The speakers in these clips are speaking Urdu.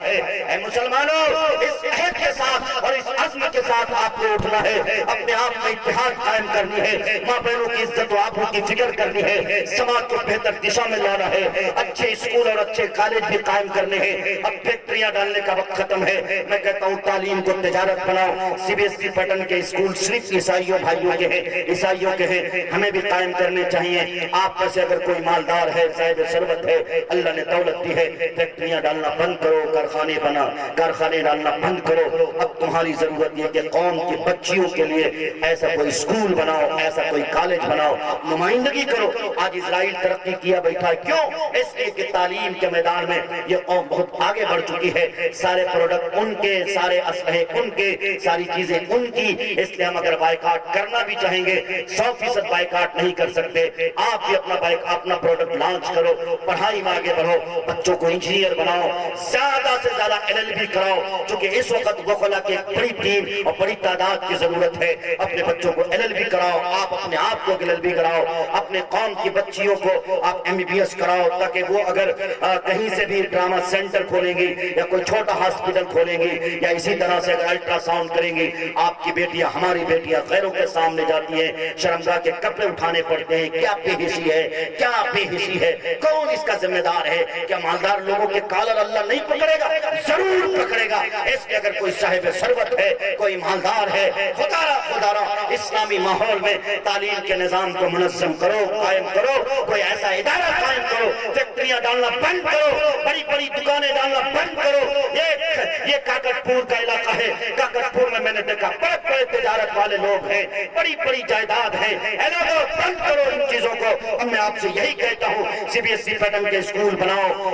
اے مسلمانوں، اس عہد کے ساتھ اور اس عزم کے ساتھ آپ کو اٹھنا ہے، اپنے آپ میں اتحاد قائم کرنی ہے، ماں بہنوں کی عزت و آبرو کی فکر کرنی ہے، سماج کو بہتر دشا میں لانا ہے، اچھے اسکول اور اچھے کالج بھی قائم کرنے ہیں۔ اب فیکٹریاں ڈالنے کا وقت ختم ہے۔ میں کہتا ہوں تعلیم کو تجارت بناؤ۔ C B S E pattern کے اسکول صرف عیسائیوں بھائیوں کے ہیں، عیسائیوں کے ہیں، ہمیں بھی قائم کرنے چاہیے۔ آپ میں سے اگر کوئی مالدار ہے، صاحب ثروت ہے، اللہ نے دولت دی ہے، فیکٹریاں ڈالنا بند کرو، کارخانے ڈالنا بند کرو۔ اب تمہاری ضرورت یہ کہ قوم کی بچیوں کے لیے ایسا کوئی اسکول بناؤ، ایسا کوئی کالج بناؤ، نمائندگی کرو۔ آج اسرائیل ترقی کیا بیٹھا ہے، کیوں؟ اس لیے کہ تعلیم کے میدان میں یہ قوم بہت آگے بڑھ چکی ہے، سارے پروڈکٹ ان کے، سارے اسلحے ان کے، ساری چیزیں ان کی۔ اس لیے ہم اگر بائیکاٹ کرنا بھی چاہیں گے 100% بائیکاٹ نہیں کر سکتے۔ آپ بھی اپنا پروڈکٹ لانچ کرو، پڑھائی میں آگے بڑھو، بچوں کو انجینئر بناؤ، زیادہ سے زیادہ LLB کراؤ، چونکہ اس وقت وکلا کی ایک بڑی ٹیم اور بڑی تعداد کی ضرورت ہے۔ اپنے بچوں کو LLB کراؤ، آپ اپنے آپ کو LLB کراؤ، اپنے قوم کی بچیوں کو آپ MBBS کراؤ، تاکہ وہ اگر کہیں سے بھی ڈرامہ سینٹر کھولیں گی یا کوئی چھوٹا ہاسپٹل کھولیں گی یا اسی طرح سے اگر الٹرا ساؤنڈ کریں گی، آپ کی بیٹیاں، ہماری بیٹیاں غیروں کے سامنے جاتی ہیں، شرمگاہ کے کپڑے اٹھانے پڑتے ہیں۔ کیا بے حسی ہے، کیا بے حسی ہے، کون اس کا ذمہ دار ہے؟ کیا مالدار لوگوں کے کالر اللہ نہیں پکڑے گا؟ ضرور پکڑے گا۔ اس لیے اگر کوئی صاحب ثروت ہے، کوئی مالدار ہے، خدا را اسلامی ماحول میں تعلیم کے نظام کو منظم کرو، قائم کرو، کوئی ایسا ادارہ قائم کرو، فیکٹریاں ڈالنا بند کرو، بڑی بڑی دکانیں ڈالنا بند کرو۔ یہ کاکٹ پور کا علاقہ ہے، کاکٹ پور میں نے دیکھا بڑے بڑے تجارت والے لوگ ہیں، بڑی بڑی جائیداد ہیں، بند کرو ان چیزوں کو۔ اب میں آپ سے یہی کہتا ہوں، CBSE پیٹرن کے اسکول بناؤ،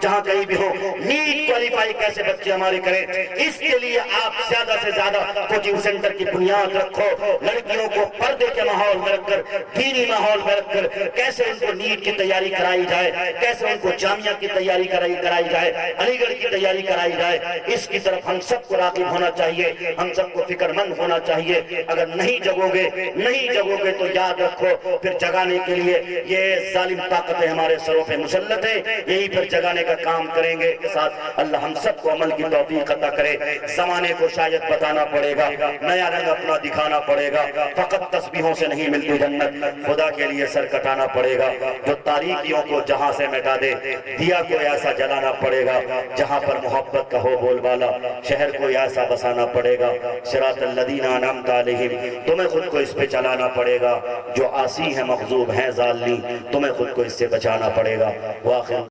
جہاں کہیں بھی ہو۔ نیٹ کوالیفائی کیسے بچے ہمارے کریں، اس کے لیے آپ زیادہ سے زیادہ کوچنگ سینٹر کی بنیاد رکھو۔ لڑکیوں کو پردے کے ماحول میں رکھ کر، دینی ماحول میں رکھ کر کیسے ان کو نیٹ کی تیاری کرائی جائے، کیسے ان کو جامعہ کی تیاری کرائی جائے، علی گڑھ کی تیاری کرائی جائے، اس کی طرف ہم سب کو راغب ہونا چاہیے، ہم سب کو فکر مند ہونا چاہیے۔ اگر نہیں جگو گے تو یاد رکھو، پھر جگانے کے لیے یہ ظالم طاقتیں ہمارے سروں پہ مسلط ہیں، یہی پھر جگانے کا کام کریں گے۔ کے ساتھ اللہ ہم سب کو عمل کی توفیق عطا کرے۔ زمانے کو شاید بتانا پڑے گا، نیا رنگ اپنا دکھانا پڑے گا، فقط تسبیحوں سے نہیں ملتی جنت، خدا کے لیے سر کٹانا پڑے گا۔ جو تاریکیوں کو جہاں سے مٹا دے، دیا کو ایسا جلانا پڑے گا جہاں پر محبت کا ہو بول بالا، شہر کو ایسا بسانا پڑے گا۔ صراط الذین انعمت علیہم، تمہیں خود کو اس پہ چلانا پڑے گا۔ جو عاصی ہیں، مغضوب ہیں، ضالین، تمہیں خود کو اس سے بچانا پڑے گا۔ وآخر